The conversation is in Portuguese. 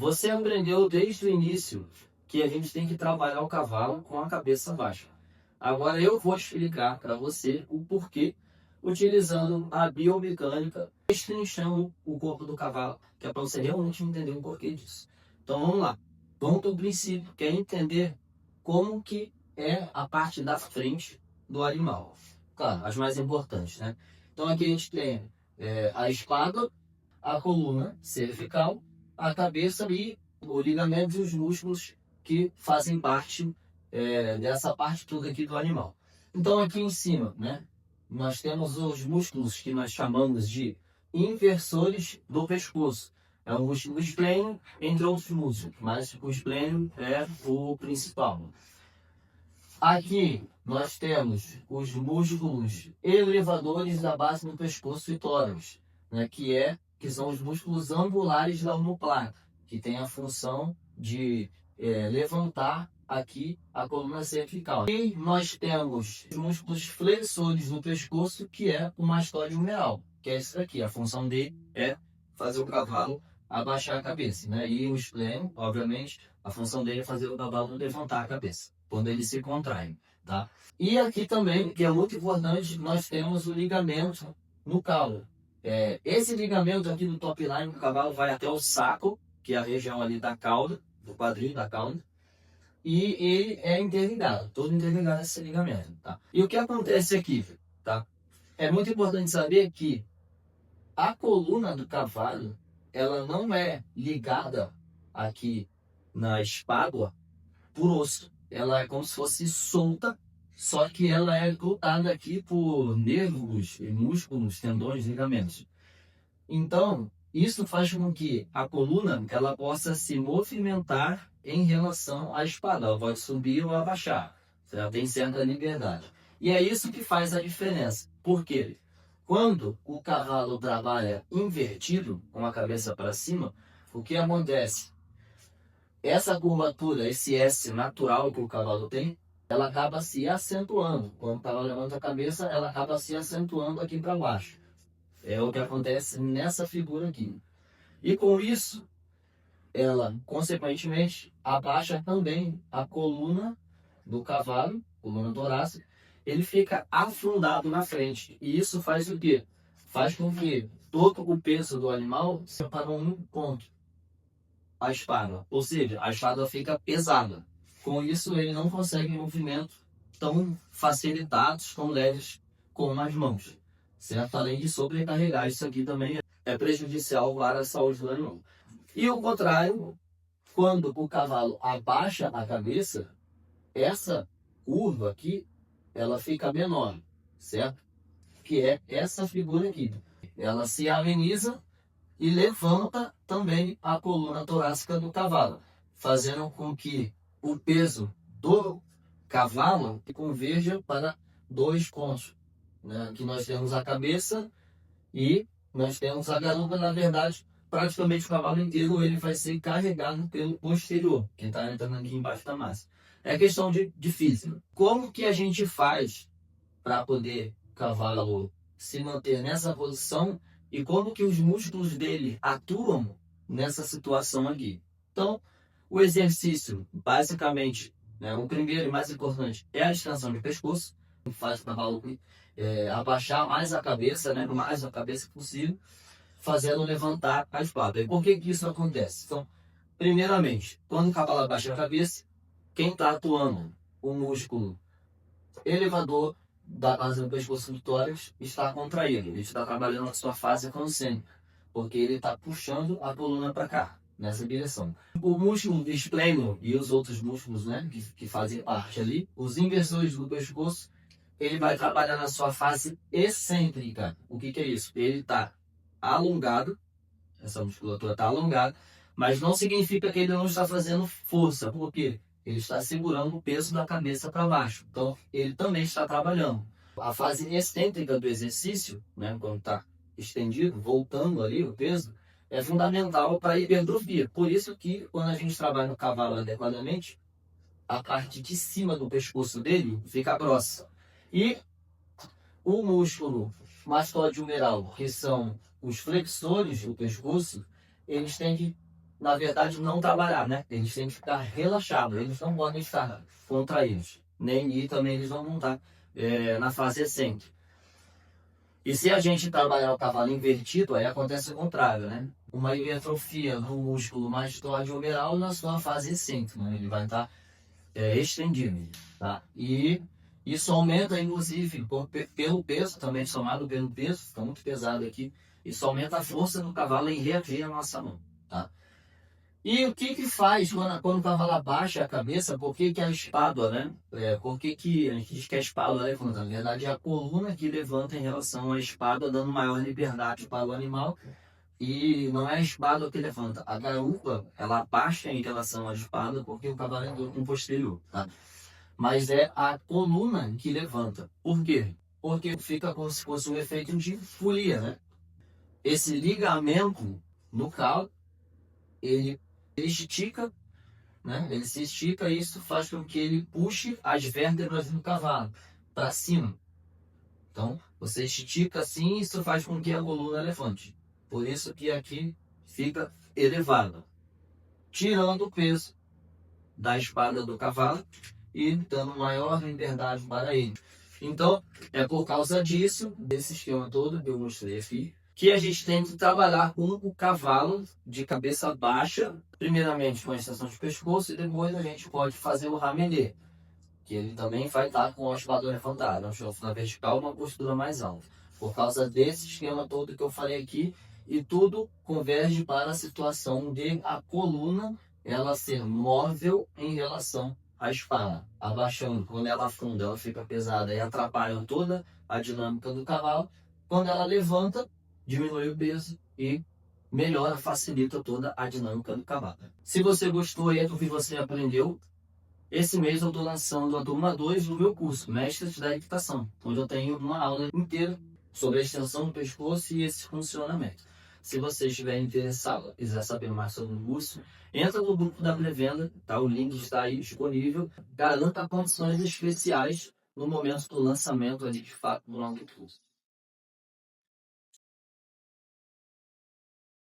você aprendeu desde o início que a gente tem que trabalhar o cavalo com a cabeça baixa. Agora eu vou explicar para você o porquê, utilizando a biomecânica, destrinchando o corpo do cavalo, que é para você realmente entender o porquê disso. Então vamos lá. Vamos para o princípio, que é entender como que é a parte da frente do animal. Claro, as mais importantes, né? Então aqui a gente tem a espádua, a coluna cervical, a cabeça e o ligamento e os músculos que fazem parte dessa parte toda aqui do animal. Então aqui em cima, né, nós temos os músculos que nós chamamos de inversores do pescoço. É o músculo esplênio, entre outros músculos, mas o esplênio é o principal. Aqui nós temos os músculos elevadores da base do pescoço e tórax, né, que são os músculos angulares da omoplata, que tem a função de levantar aqui a coluna cervical. E nós temos os músculos flexores do pescoço, que é o mastóide humeral, que é isso aqui. A função dele é fazer o cavalo abaixar a cabeça, né? E o esplênio, obviamente, a função dele é fazer o cavalo levantar a cabeça, quando ele se contrai, tá? E aqui também, que é muito importante, nós temos o ligamento no caule. Esse ligamento aqui do top line do cavalo vai até o saco, que é a região ali da cauda, do quadril da cauda, e ele é interligado, todo interligado esse ligamento, tá? E o que acontece aqui, tá? É muito importante saber que a coluna do cavalo, ela não é ligada aqui na espádua por osso. Ela é como se fosse solta, só que ela é grudada aqui por nervos, músculos, tendões, ligamentos. Então, isso faz com que a coluna ela possa se movimentar em relação à espádua. Ela pode subir ou abaixar. Ela tem certa liberdade. E é isso que faz a diferença. Por quê? Quando o cavalo trabalha invertido, com a cabeça para cima, o que acontece? Essa curvatura, esse S natural que o cavalo tem, ela acaba se acentuando. Quando o cavalo levanta a cabeça, ela acaba se acentuando aqui para baixo. É o que acontece nessa figura aqui. E com isso, ela, consequentemente, abaixa também a coluna do cavalo, coluna torácica, ele fica afundado na frente. E isso faz o quê? Faz com que todo o peso do animal se para um ponto, a espádua. Ou seja, a espádua fica pesada. Com isso, ele não consegue movimentos tão facilitados, tão leves como as mãos. Certo? Além de sobrecarregar, isso aqui também é prejudicial para a saúde do animal. E o contrário, quando o cavalo abaixa a cabeça, essa curva aqui, ela fica menor, certo? Que é essa figura aqui. Ela se ameniza e levanta também a coluna torácica do cavalo, fazendo com que o peso do cavalo converja para dois pontos, né? Aqui nós temos a cabeça e nós temos a garupa. Na verdade, praticamente o cavalo inteiro ele vai ser carregado pelo posterior, que está entrando aqui embaixo da massa. É questão de física. Como que a gente faz para poder o cavalo se manter nessa posição e como que os músculos dele atuam nessa situação aqui? Então, o exercício, basicamente, né, o primeiro e mais importante é a extensão de pescoço, que faz o cavalo abaixar mais a cabeça, né, mais a cabeça possível, fazendo levantar a espádua. E por que isso acontece? Então, primeiramente, quando o cavalo abaixa a cabeça, quem está atuando? O músculo elevador da base do pescoço do tórax está contraído. Ele está trabalhando a sua fase concêntrica, porque ele está puxando a coluna para cá, nessa direção. O músculo esplênio e os outros músculos, né, que fazem parte ali, os inversores do pescoço, ele vai trabalhar na sua fase excêntrica. O que é isso? Ele está alongado, essa musculatura está alongada, mas não significa que ele não está fazendo força. Por quê? Ele está segurando o peso da cabeça para baixo. Então, ele também está trabalhando. A fase excêntrica do exercício, né, quando está estendido, voltando ali o peso, é fundamental para a hipertrofia. Por isso que, quando a gente trabalha no cavalo adequadamente, a parte de cima do pescoço dele fica grossa. E o músculo mastóide humeral, que são os flexores do pescoço, eles têm que na verdade, não trabalhar, né? Eles têm que ficar relaxados, eles não podem estar contraídos, e também eles não vão estar na fase excêntrica. E se a gente trabalhar o cavalo invertido, aí acontece o contrário, né? Uma hipertrofia no músculo mastoide humeral na sua fase excêntrica, né? Ele vai estar estendido, tá? E isso aumenta, inclusive, pelo peso, também somado pelo peso, fica muito pesado aqui, isso aumenta a força do cavalo em reagir à nossa mão, tá? E o que faz quando o cavalo abaixa a cabeça? Por que a espádua, né? Por que a gente diz que a espádua levanta? Na verdade, é a coluna que levanta em relação à espádua, dando maior liberdade para o animal. E não é a espádua que levanta. A garupa, ela abaixa em relação à espádua, porque o cavalo é com posterior, tá? Mas é a coluna que levanta. Por quê? Porque fica como se fosse um efeito de folia, né? Esse ligamento no calo, ele estica, né? Ele se estica e isso faz com que ele puxe as vértebras do cavalo para cima. Então, você estica assim e isso faz com que a coluna levante. Por isso que aqui fica elevada, tirando o peso da espalda do cavalo e dando maior liberdade para ele. Então, é por causa disso, desse esquema todo que eu mostrei aqui, que a gente tem que trabalhar com o cavalo de cabeça baixa, primeiramente com a extensão de pescoço, e depois a gente pode fazer o ramenê, que ele também vai estar com a espádua levantada, um chofre na vertical, uma postura mais alta. Por causa desse esquema todo que eu falei aqui, e tudo converge para a situação de a coluna ela ser móvel em relação à espalda, abaixando. Quando ela afunda, ela fica pesada e atrapalha toda a dinâmica do cavalo. Quando ela levanta, diminui o peso e melhora, facilita toda a dinâmica do cavalo. Se você gostou aí do que você aprendeu, esse mês eu estou lançando a turma 2 do meu curso, Mestres da Equitação, onde eu tenho uma aula inteira sobre a extensão do pescoço e esse funcionamento. Se você estiver interessado, quiser saber mais sobre o curso, entra no grupo da pré-venda, tá? O link está aí disponível. Garanta condições especiais no momento do lançamento ali, de fato, do nosso curso.